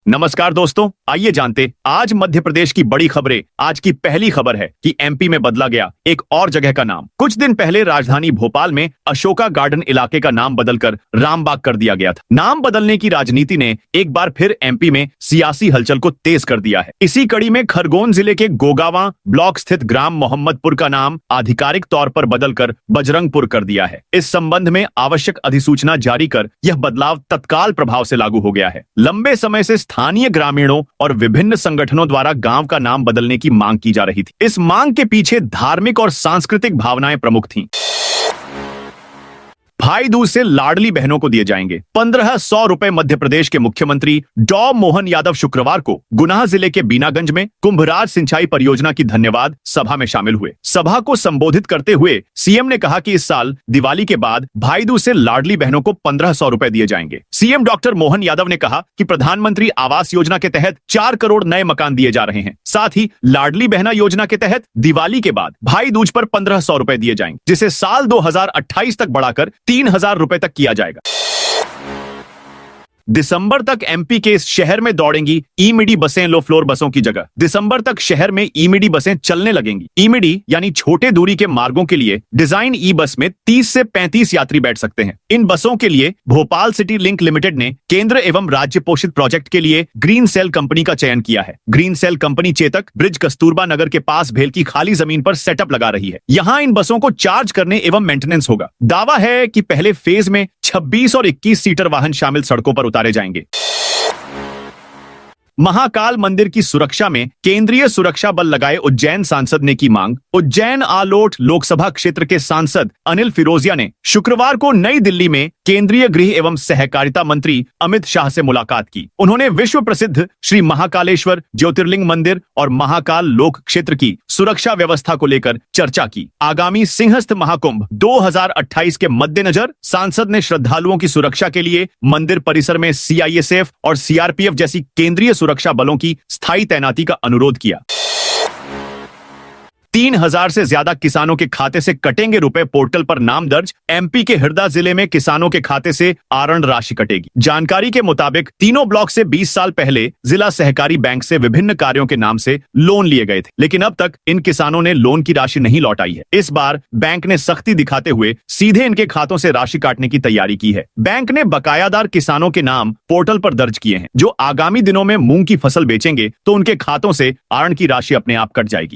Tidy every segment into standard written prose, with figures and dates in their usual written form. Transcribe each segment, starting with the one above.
नमस्कार दोस्तों, आइए जानते आज मध्य प्रदेश की बड़ी खबरें। आज की पहली खबर है कि एमपी में बदला गया एक और जगह का नाम। कुछ दिन पहले राजधानी भोपाल में अशोका गार्डन इलाके का नाम बदलकर रामबाग कर दिया गया था। नाम बदलने की राजनीति ने एक बार फिर एमपी में सियासी हलचल को तेज कर दिया है। इसी कड़ी में खरगोन जिले के गोगावा ब्लॉक स्थित ग्राम मोहम्मदपुर का नाम आधिकारिक तौर पर बदलकर बजरंगपुर कर दिया है। इस संबंध में आवश्यक अधिसूचना जारी कर यह बदलाव तत्काल प्रभाव से लागू हो गया है। लंबे समय से स्थानीय ग्रामीणों और विभिन्न संगठनों द्वारा गांव का नाम बदलने की मांग की जा रही थी। इस मांग के पीछे धार्मिक और सांस्कृतिक भावनाएं प्रमुख थीं। भाई दूज से लाडली बहनों को दिए जाएंगे 1500 रुपए। मध्य प्रदेश के मुख्यमंत्री डॉ मोहन यादव शुक्रवार को गुना जिले के बीनागंज में कुंभराज सिंचाई परियोजना की धन्यवाद सभा में शामिल हुए। सभा को संबोधित करते हुए सीएम ने कहा कि इस साल दिवाली के बाद भाई दूज से लाडली बहनों को 1500 रुपए दिए जाएंगे। सीएम डॉक्टर मोहन यादव ने कहा कि प्रधानमंत्री आवास योजना के तहत 4 करोड़ नए मकान दिए जा रहे हैं। साथ ही लाडली बहना योजना के तहत दिवाली के बाद भाई दूज पर 1500 रुपए दिए जाएंगे, जिसे साल 2028 तक बढ़ाकर 3000 रुपए तक किया जाएगा। दिसंबर तक एमपी के इस शहर में दौड़ेंगी ई-मिडी बसें लो फ्लोर बसों की जगह। दिसंबर तक शहर में ई-मिडी बसें चलने लगेंगी। ई-मिडी यानी छोटे दूरी के मार्गों के लिए डिजाइन ई बस में 30 से 35 यात्री बैठ सकते हैं। इन बसों के लिए भोपाल सिटी लिंक लिमिटेड ने केंद्र एवं राज्य पोषित प्रोजेक्ट के लिए ग्रीन सेल कंपनी का चयन किया है। Green cell company Chetak bridge Kasturba Nagar के पास भेल की खाली जमीन पर सेटअप लगा रही है। यहाँ इन बसों को चार्ज करने एवं मेंटेनेंस होगा। दावा है कि पहले फेज में 26 और 21 सीटर वाहन शामिल सड़कों पर उतारे जाएंगे। महाकाल मंदिर की सुरक्षा में केंद्रीय सुरक्षा बल लगाए उज्जैन सांसद ने की मांग। उज्जैन आलोट लोकसभा क्षेत्र के सांसद अनिल फिरोजिया ने शुक्रवार को नई दिल्ली में केंद्रीय गृह एवं सहकारिता मंत्री अमित शाह से मुलाकात की। उन्होंने विश्व प्रसिद्ध श्री महाकालेश्वर ज्योतिर्लिंग मंदिर और महाकाल लोक क्षेत्र की सुरक्षा व्यवस्था को लेकर चर्चा की। आगामी सिंहस्थ महाकुंभ 2028 के मद्देनजर सांसद ने श्रद्धालुओं की सुरक्षा के लिए मंदिर परिसर में सीआईएसएफ और सीआरपीएफ जैसी केंद्रीय सुरक्षा बलों की स्थायी तैनाती का अनुरोध किया। 3000 से ज्यादा किसानों के खाते से कटेंगे रुपए पोर्टल पर नाम दर्ज। एमपी के हरदा जिले में किसानों के खाते से आरण राशि कटेगी। जानकारी के मुताबिक तीनों ब्लॉक से 20 साल पहले जिला सहकारी बैंक से विभिन्न कार्यों के नाम से लोन लिए गए थे, लेकिन अब तक इन किसानों ने लोन की राशि नहीं लौटाई है। इस बार बैंक ने सख्ती दिखाते हुए सीधे इनके खातों से राशि काटने की तैयारी की है। बैंक ने बकायादार किसानों के नाम पोर्टल पर दर्ज किए हैं। जो आगामी दिनों में मूंग की फसल बेचेंगे तो उनके खातों से आरण की राशि अपने आप कट जाएगी।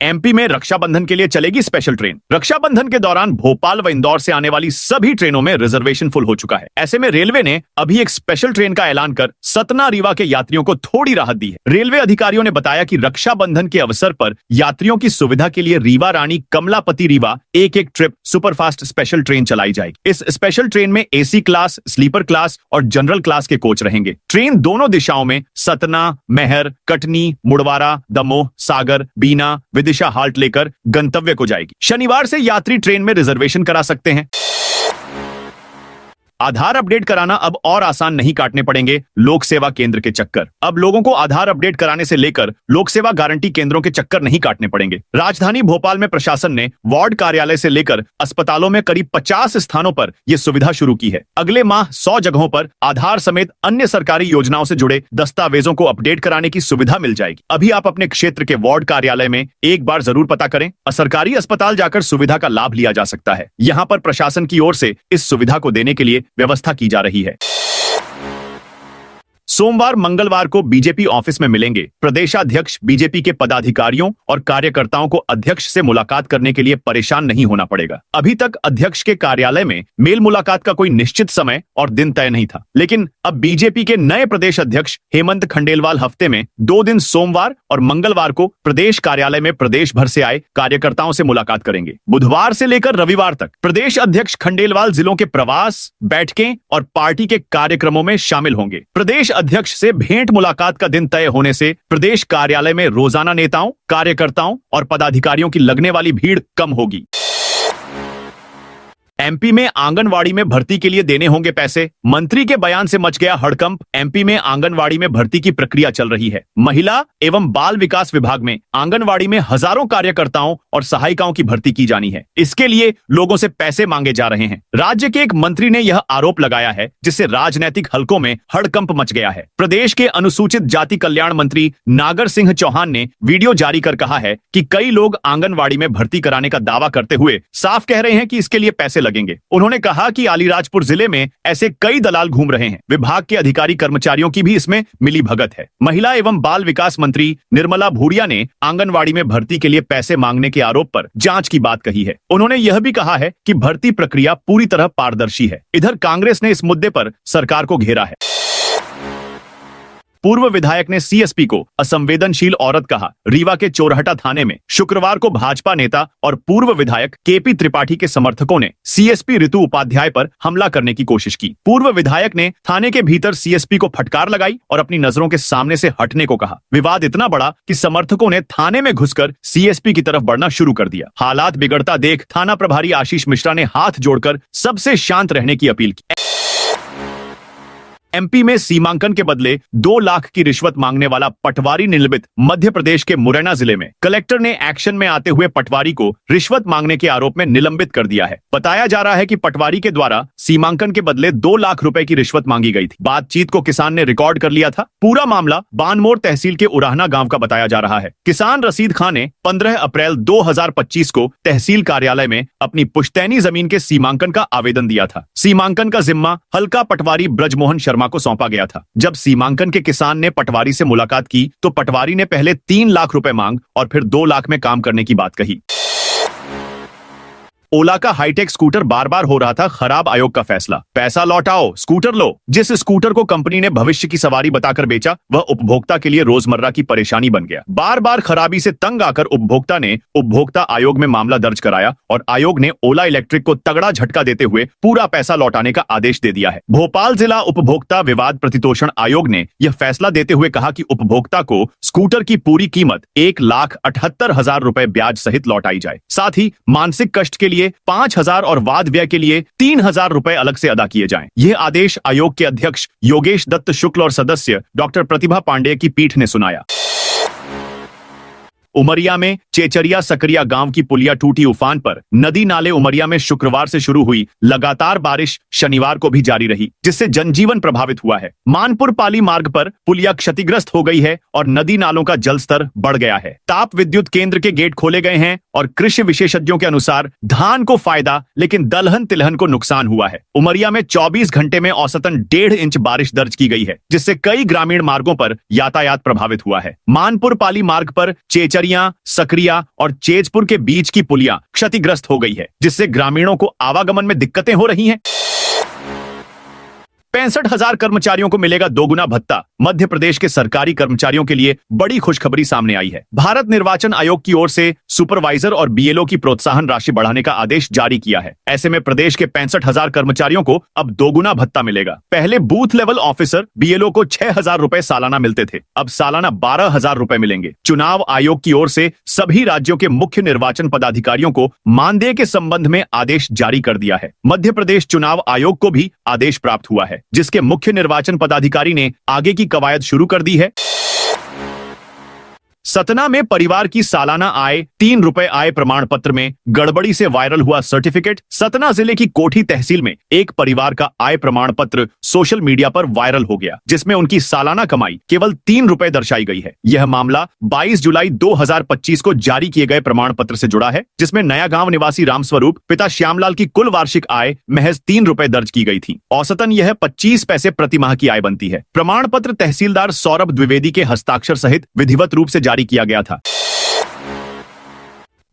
एमपी में रक्षाबंधन के लिए चलेगी स्पेशल ट्रेन। रक्षाबंधन के दौरान भोपाल व इंदौर से आने वाली सभी ट्रेनों में रिजर्वेशन फुल हो चुका है। ऐसे में रेलवे ने अभी एक स्पेशल ट्रेन का ऐलान कर सतना रीवा के यात्रियों को थोड़ी राहत दी है। रेलवे अधिकारियों ने बताया कि रक्षाबंधन के अवसर पर यात्रियों की सुविधा के लिए रीवा रानी कमलापति रीवा एक ट्रिप सुपरफास्ट स्पेशल ट्रेन चलाई जाएगी। इस स्पेशल ट्रेन में एसी क्लास, स्लीपर क्लास और जनरल क्लास के कोच रहेंगे। ट्रेन दोनों दिशाओं में सतना, मेहर, कटनी, मुड़वारा, दमोह, सागर, बीना, विदिशा हाल्ट लेकर गंतव्य को जाएगी। शनिवार से यात्री ट्रेन में रिजर्वेशन करा सकते हैं। आधार अपडेट कराना अब और आसान नहीं काटने पड़ेंगे लोक सेवा केंद्र के चक्कर। अब लोगों को आधार अपडेट कराने से लेकर लोक सेवा गारंटी केंद्रों के चक्कर नहीं काटने पड़ेंगे। राजधानी भोपाल में प्रशासन ने वार्ड कार्यालय से लेकर अस्पतालों में करीब 50 स्थानों पर यह सुविधा शुरू की है। अगले माह 100 जगहों पर आधार समेत अन्य सरकारी योजनाओं से जुड़े दस्तावेजों को अपडेट कराने की सुविधा मिल जाएगी। अभी आप अपने क्षेत्र के वार्ड कार्यालय में एक बार जरूर पता करें। सरकारी अस्पताल जाकर सुविधा का लाभ लिया जा सकता है। यहाँ पर प्रशासन की ओर से इस सुविधा को देने के लिए व्यवस्था की जा रही है। सोमवार मंगलवार को बीजेपी ऑफिस में मिलेंगे प्रदेशाध्यक्ष। बीजेपी के पदाधिकारियों और कार्यकर्ताओं को अध्यक्ष से मुलाकात करने के लिए परेशान नहीं होना पड़ेगा। अभी तक अध्यक्ष के कार्यालय में मेल मुलाकात का कोई निश्चित समय और दिन तय नहीं था, लेकिन अब बीजेपी के नए प्रदेश अध्यक्ष हेमंत खंडेलवाल हफ्ते में 2 दिन सोमवार और मंगलवार को प्रदेश कार्यालय में प्रदेश भर से आए कार्यकर्ताओं से मुलाकात करेंगे। बुधवार से लेकर रविवार तक प्रदेश अध्यक्ष खंडेलवाल जिलों के प्रवास, बैठकें और पार्टी के कार्यक्रमों में शामिल होंगे। प्रदेश अध्यक्ष से भेंट मुलाकात का दिन तय होने से प्रदेश कार्यालय में रोजाना नेताओं, कार्यकर्ताओं और पदाधिकारियों की लगने वाली भीड़ कम होगी। एमपी में आंगनवाड़ी में भर्ती के लिए देने होंगे पैसे। मंत्री के बयान से मच गया हड़कंप। एमपी में आंगनवाड़ी में भर्ती की प्रक्रिया चल रही है। महिला एवं बाल विकास विभाग में आंगनवाड़ी में हजारों कार्यकर्ताओं और सहायिकाओं की भर्ती की जानी है। इसके लिए लोगों से पैसे मांगे जा रहे हैं। राज्य के एक मंत्री ने यह आरोप लगाया है, जिससे राजनीतिक हलकों में हड़कंप मच गया है। प्रदेश के अनुसूचित जाति कल्याण मंत्री नागर सिंह चौहान ने वीडियो जारी कर कहा है कि कई लोग आंगनवाड़ी में भर्ती कराने का दावा करते हुए साफ कह रहे हैं कि इसके लिए पैसे लगेंगे। उन्होंने कहा कि अलीराजपुर जिले में ऐसे कई दलाल घूम रहे हैं। विभाग के अधिकारी कर्मचारियों की भी इसमें मिली भगत है। महिला एवं बाल विकास मंत्री निर्मला भूरिया ने आंगनवाड़ी में भर्ती के लिए पैसे मांगने के आरोप पर जांच की बात कही है। उन्होंने यह भी कहा है कि भर्ती प्रक्रिया पूरी तरह पारदर्शी है। इधर कांग्रेस ने इस मुद्दे पर सरकार को घेरा है। पूर्व विधायक ने सीएसपी को असंवेदनशील औरत कहा। रीवा के चोरहटा थाने में शुक्रवार को भाजपा नेता और पूर्व विधायक केपी त्रिपाठी के समर्थकों ने सीएसपी ऋतु उपाध्याय पर हमला करने की कोशिश की। पूर्व विधायक ने थाने के भीतर सीएसपी को फटकार लगाई और अपनी नजरों के सामने से हटने को कहा। विवाद इतना बड़ा कि समर्थकों ने थाने में घुसकर सीएसपी की तरफ बढ़ना शुरू कर दिया। हालात बिगड़ता देख थाना प्रभारी आशीष मिश्रा ने हाथ जोड़कर सबसे शांत रहने की अपील की। एमपी में सीमांकन के बदले 2 लाख की रिश्वत मांगने वाला पटवारी निलंबित। मध्य प्रदेश के मुरैना जिले में कलेक्टर ने एक्शन में आते हुए पटवारी को रिश्वत मांगने के आरोप में निलंबित कर दिया है। बताया जा रहा है कि पटवारी के द्वारा सीमांकन के बदले 2 लाख रुपए की रिश्वत मांगी गई थी। बातचीत को किसान ने रिकॉर्ड कर लिया था। पूरा मामला बानमोर तहसील के उराहना गांव का बताया जा रहा है। किसान रशीद खान ने 15 अप्रैल 2025 को तहसील कार्यालय में अपनी पुश्तैनी जमीन के सीमांकन का आवेदन दिया था। सीमांकन का जिम्मा हल्का पटवारी ब्रजमोहन शर्मा को सौंपा गया था। जब सीमांकन के किसान ने पटवारी से मुलाकात की तो पटवारी ने पहले 3 लाख रुपए मांग और फिर 2 लाख में काम करने की बात कही। ओला का हाईटेक स्कूटर बार बार हो रहा था खराब। आयोग का फैसला, पैसा लौटाओ, स्कूटर लो। जिस स्कूटर को कंपनी ने भविष्य की सवारी बताकर बेचा, वह उपभोक्ता के लिए रोजमर्रा की परेशानी बन गया। बार बार खराबी से तंग आकर उपभोक्ता ने उपभोक्ता आयोग में मामला दर्ज कराया और आयोग ने ओला इलेक्ट्रिक को तगड़ा झटका देते हुए पूरा पैसा लौटाने का आदेश दे दिया है। भोपाल जिला उपभोक्ता विवाद प्रतितोषण आयोग ने यह फैसला देते हुए कहा कि उपभोक्ता को स्कूटर की पूरी कीमत 1,78,000 रुपए ब्याज सहित लौटाई जाए। साथ ही मानसिक कष्ट के लिए 5,000 और वाद व्यय के लिए 3,000 रुपए अलग से अदा किए जाएं। यह आदेश आयोग के अध्यक्ष योगेश दत्त शुक्ल और सदस्य डॉक्टर प्रतिभा पांडेय की पीठ ने सुनाया। उमरिया में चेचरिया सकरिया गांव की पुलिया टूटी उफान पर। नदी नाले उमरिया में शुक्रवार से शुरू हुई लगातार बारिश शनिवार को भी जारी रही, जिससे जनजीवन प्रभावित हुआ है। मानपुर पाली मार्ग पर पुलिया क्षतिग्रस्त हो गई है और नदी नालों का जलस्तर बढ़ गया है। ताप विद्युत केंद्र के गेट खोले गए हैं और कृषि विशेषज्ञों के अनुसार धान को फायदा लेकिन दलहन तिलहन को नुकसान हुआ है। उमरिया में 24 घंटे में औसतन 1.5 इंच बारिश दर्ज की गई है, जिससे कई ग्रामीण मार्गों पर यातायात प्रभावित हुआ है। मानपुर पाली मार्ग पर चेचरिया, सकरिया और चेजपुर के बीच की पुलिया क्षतिग्रस्त हो गई है, जिससे ग्रामीणों को आवागमन में दिक्कतें हो रही हैं। 65,000 कर्मचारियों को मिलेगा 2 गुना भत्ता। मध्य प्रदेश के सरकारी कर्मचारियों के लिए बड़ी खुशखबरी सामने आई है। भारत निर्वाचन आयोग की ओर से सुपरवाइजर और बीएलओ की प्रोत्साहन राशि बढ़ाने का आदेश जारी किया है। ऐसे में प्रदेश के 65,000 कर्मचारियों को अब 2 गुना भत्ता मिलेगा। पहले बूथ लेवल ऑफिसर बीएलओ को 6,000 रुपए सालाना मिलते थे, अब सालाना 12,000 रुपए मिलेंगे। चुनाव आयोग की ओर से सभी राज्यों के मुख्य निर्वाचन पदाधिकारियों को मानदेय के संबंध में आदेश जारी कर दिया है। मध्य प्रदेश चुनाव आयोग को भी आदेश प्राप्त हुआ है, जिसके मुख्य निर्वाचन पदाधिकारी ने आगे की कवायद शुरू कर दी है। सतना में परिवार की सालाना आय 3 रुपए आय प्रमाण पत्र में गड़बड़ी से वायरल हुआ सर्टिफिकेट। सतना जिले की कोठी तहसील में एक परिवार का आय प्रमाण पत्र सोशल मीडिया पर वायरल हो गया, जिसमें उनकी सालाना कमाई केवल 3 रुपए दर्शाई गई है। यह मामला 22 जुलाई 2025 को जारी किए गए प्रमाण पत्र से जुड़ा है, जिसमें नया गांव निवासी रामस्वरूप पिता श्यामलाल की कुल वार्षिक आय महज 3 रुपए दर्ज की गई थी। औसतन यह 25 पैसे प्रति माह की आय बनती है। प्रमाण पत्र तहसीलदार सौरभ द्विवेदी के हस्ताक्षर सहित विधिवत रूप से जारी किया गया था।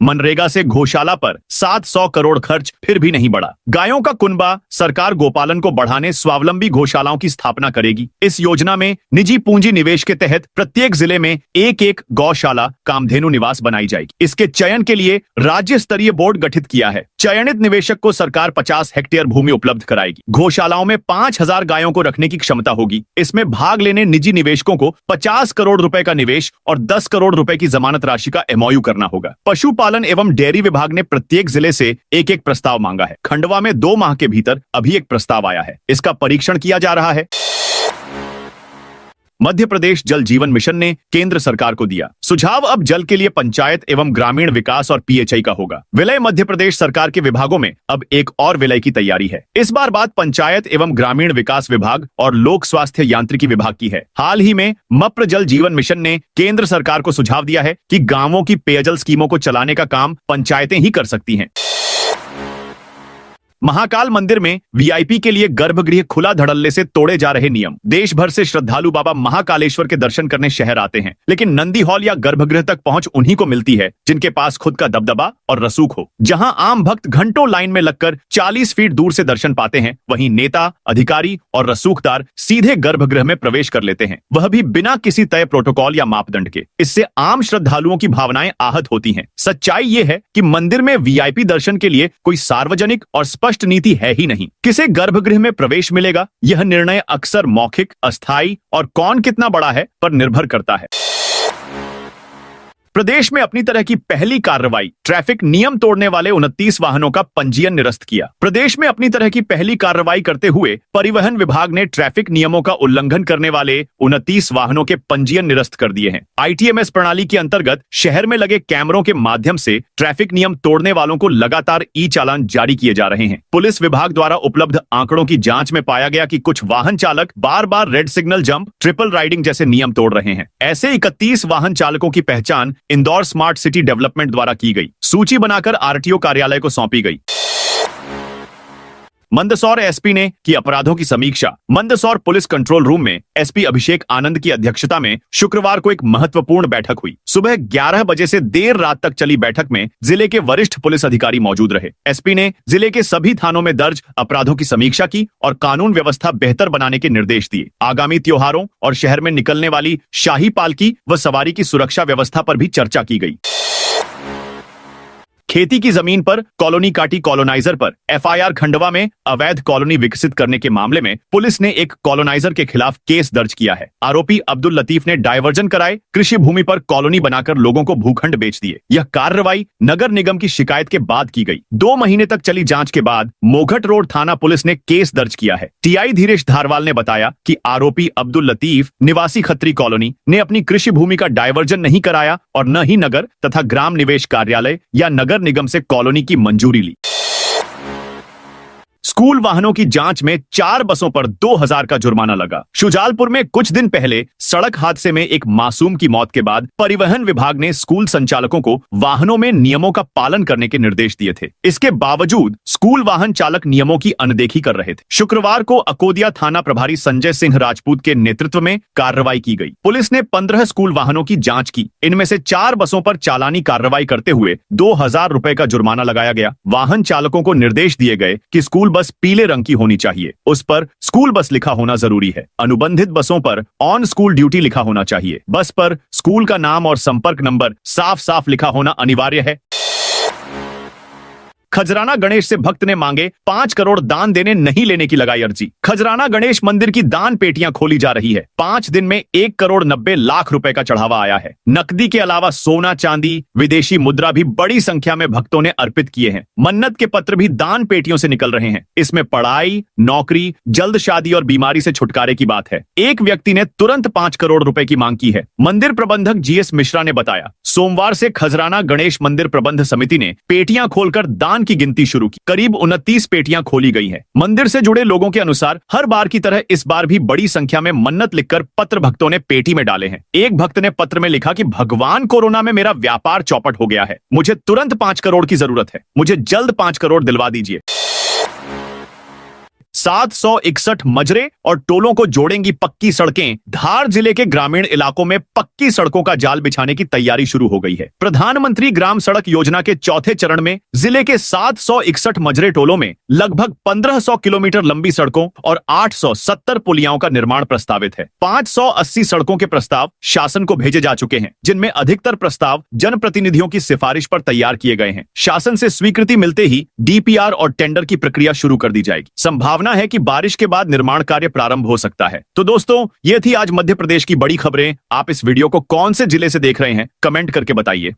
मनरेगा से गौशाला पर 700 करोड़ खर्च फिर भी नहीं बढ़ा। गायों का कुनबा सरकार गोपालन को बढ़ाने स्वावलंबी गौशालाओं की स्थापना करेगी। इस योजना में निजी पूंजी निवेश के तहत प्रत्येक जिले में एक गौशाला कामधेनु निवास बनाई जाएगी। इसके चयन के लिए राज्य स्तरीय बोर्ड गठित किया है। चयनित निवेशक को सरकार 50 हेक्टेयर भूमि उपलब्ध कराएगी। गौशालाओं में 5,000 गायों को रखने की क्षमता होगी। इसमें भाग लेने निजी निवेशकों को 50 करोड़ रुपए का निवेश और 10 करोड़ रुपए की जमानत राशि का एमओयू करना होगा। पशुपालन पशुपालन एवं डेयरी विभाग ने प्रत्येक जिले से एक एक प्रस्ताव मांगा है। खंडवा में 2 माह के भीतर अभी एक प्रस्ताव आया है, इसका परीक्षण किया जा रहा है। मध्य प्रदेश जल जीवन मिशन ने केंद्र सरकार को दिया सुझाव। अब जल के लिए पंचायत एवं ग्रामीण विकास और पीएचई का होगा विलय। मध्य प्रदेश सरकार के विभागों में अब एक और विलय की तैयारी है। इस बार बात पंचायत एवं ग्रामीण विकास विभाग और लोक स्वास्थ्य यांत्रिकी विभाग की है। हाल ही में मप्र जल जीवन मिशन ने केंद्र सरकार को सुझाव दिया है कि गांवों की पेयजल स्कीमों को चलाने का काम पंचायतें ही कर सकती हैं। महाकाल मंदिर में वीआईपी के लिए गर्भगृह खुला धड़ल्ले से तोड़े जा रहे नियम। देश भर से श्रद्धालु बाबा महाकालेश्वर के दर्शन करने शहर आते हैं, लेकिन नंदी हॉल या गर्भगृह तक पहुंच उन्हीं को मिलती है जिनके पास खुद का दबदबा और रसूख हो। जहां आम भक्त घंटों लाइन में लगकर 40 फीट दूर से दर्शन पाते हैं, वहीं नेता, अधिकारी और रसूखदार सीधे गर्भगृह में प्रवेश कर लेते हैं, वह भी बिना किसी तय प्रोटोकॉल या मापदंड के। इससे आम श्रद्धालुओं की भावनाएं आहत होती हैं। सच्चाई ये है कि मंदिर में वीआईपी दर्शन के लिए कोई सार्वजनिक और स्पष्ट नीति है ही नहीं। किसे गर्भगृह में प्रवेश मिलेगा, यह निर्णय अक्सर मौखिक, अस्थायी और कौन कितना बड़ा है पर निर्भर करता है। प्रदेश में अपनी तरह की पहली कार्रवाई, ट्रैफिक नियम तोड़ने वाले 29 वाहनों का पंजीयन निरस्त किया। प्रदेश में अपनी तरह की पहली कार्रवाई करते हुए परिवहन विभाग ने ट्रैफिक नियमों का उल्लंघन करने वाले 29 वाहनों के पंजीयन निरस्त कर दिए हैं। आईटीएमएस प्रणाली के अंतर्गत शहर में लगे कैमरों के माध्यम से ट्रैफिक नियम तोड़ने वालों को लगातार ई चालान जारी किए जा रहे हैं। पुलिस विभाग द्वारा उपलब्ध आंकड़ों की जांच में पाया गया कि कुछ वाहन चालक बार बार red signal jump, triple riding जैसे नियम तोड़ रहे हैं। ऐसे 31 वाहन चालकों की पहचान इंदौर स्मार्ट सिटी डेवलपमेंट द्वारा की गई। सूची बनाकर आरटीओ कार्यालय को सौंपी गई। मंदसौर एसपी ने की अपराधों की समीक्षा। मंदसौर पुलिस कंट्रोल रूम में एसपी अभिषेक आनंद की अध्यक्षता में शुक्रवार को एक महत्वपूर्ण बैठक हुई। सुबह 11 बजे से देर रात तक चली बैठक में जिले के वरिष्ठ पुलिस अधिकारी मौजूद रहे। एसपी ने जिले के सभी थानों में दर्ज अपराधों की समीक्षा की और कानून व्यवस्था बेहतर बनाने के निर्देश दिए। आगामी त्योहारों और शहर में निकलने वाली शाही पालकी व सवारी की सुरक्षा व्यवस्था पर भी चर्चा की गई। खेती की जमीन पर कॉलोनी काटी कॉलोनाइजर पर एफआईआर। खंडवा में अवैध कॉलोनी विकसित करने के मामले में पुलिस ने एक कॉलोनाइजर के खिलाफ केस दर्ज किया है। आरोपी अब्दुल लतीफ ने डायवर्जन कराए, कृषि भूमि पर कॉलोनी बनाकर लोगों को भूखंड बेच दिए। यह कार्रवाई नगर निगम की शिकायत के बाद की गई। 2 महीने तक चली जांच के बाद मोघट रोड थाना पुलिस ने केस दर्ज किया है। टीआई धीरेश धारवाल ने बताया कि आरोपी अब्दुल लतीफ निवासी खत्री कॉलोनी ने अपनी कृषि भूमि का डायवर्जन नहीं कराया और न ही नगर तथा ग्राम निवेश कार्यालय या नगर निगम से कॉलोनी की मंजूरी ली। स्कूल वाहनों की जांच में 4 बसों पर 2000 का जुर्माना लगा। शुजालपुर में कुछ दिन पहले सड़क हादसे में एक मासूम की मौत के बाद परिवहन विभाग ने स्कूल संचालकों को वाहनों में नियमों का पालन करने के निर्देश दिए थे। इसके बावजूद स्कूल वाहन चालक नियमों की अनदेखी कर रहे थे। शुक्रवार को अकोदिया थाना प्रभारी संजय सिंह राजपूत के नेतृत्व में कार्रवाई की गई। पुलिस ने 15 स्कूल वाहनों की जांच की। इनमें से 4 बसों पर चालानी कार्रवाई करते हुए 2000 रुपए का जुर्माना लगाया गया। वाहन चालकों को निर्देश दिए गए कि स्कूल बस पीले रंग की होनी चाहिए, उस पर स्कूल बस लिखा होना जरूरी है। अनुबंधित बसों पर ऑन स्कूल ड्यूटी लिखा होना चाहिए। बस पर स्कूल का नाम और संपर्क नंबर साफ साफ लिखा होना अनिवार्य है। खजराना गणेश से भक्त ने मांगे 5 करोड़ दान देने नहीं लेने की लगाई अर्जी। खजराना गणेश मंदिर की दान पेटियां खोली जा रही है। 5 दिन में 1 करोड़ 90 लाख रुपए का चढ़ावा आया है। नकदी के अलावा सोना, चांदी, विदेशी मुद्रा भी बड़ी संख्या में भक्तों ने अर्पित किए हैं। मन्नत के पत्र भी दान पेटियों से निकल रहे हैं। इसमें पढ़ाई, नौकरी, जल्द शादी और बीमारी से छुटकारे की बात है। एक व्यक्ति ने तुरंत 5 करोड़ रुपए की मांग की है। मंदिर प्रबंधक जीएस मिश्रा ने बताया, सोमवार से खजराना गणेश मंदिर प्रबंध समिति ने पेटियां खोलकर दान की गिनती शुरू की। करीब 29 पेटियां खोली गई हैं। मंदिर से जुड़े लोगों के अनुसार हर बार की तरह इस बार भी बड़ी संख्या में मन्नत लिखकर पत्र भक्तों ने पेटी में डाले हैं। एक भक्त ने पत्र में लिखा कि भगवान, कोरोना में मेरा व्यापार चौपट हो गया है। मुझे तुरंत 5 करोड़ की जरूरत है। मुझे जल्द 5 करोड़ दिलवा दीजिए। 761 मजरे और टोलों को जोड़ेंगी पक्की सड़कें। धार जिले के ग्रामीण इलाकों में पक्की सड़कों का जाल बिछाने की तैयारी शुरू हो गई है। प्रधानमंत्री ग्राम सड़क योजना के चौथे चरण में जिले के 761 मजरे टोलों में लगभग 1500 किलोमीटर लंबी सड़कों और 870 पुलियाओं का निर्माण प्रस्तावित है। 580 सड़कों के प्रस्ताव शासन को भेजे जा चुके हैं, जिनमें अधिकतर प्रस्ताव जनप्रतिनिधियों की सिफारिश पर तैयार किए गए हैं। शासन से स्वीकृति मिलते ही डीपीआर और टेंडर की प्रक्रिया शुरू कर दी जाएगी। संभावना है कि बारिश के बाद निर्माण कार्य प्रारंभ हो सकता है। तो दोस्तों, ये थी आज मध्य प्रदेश की बड़ी खबरें। आप इस वीडियो को कौन से जिले से देख रहे हैं, कमेंट करके बताइए।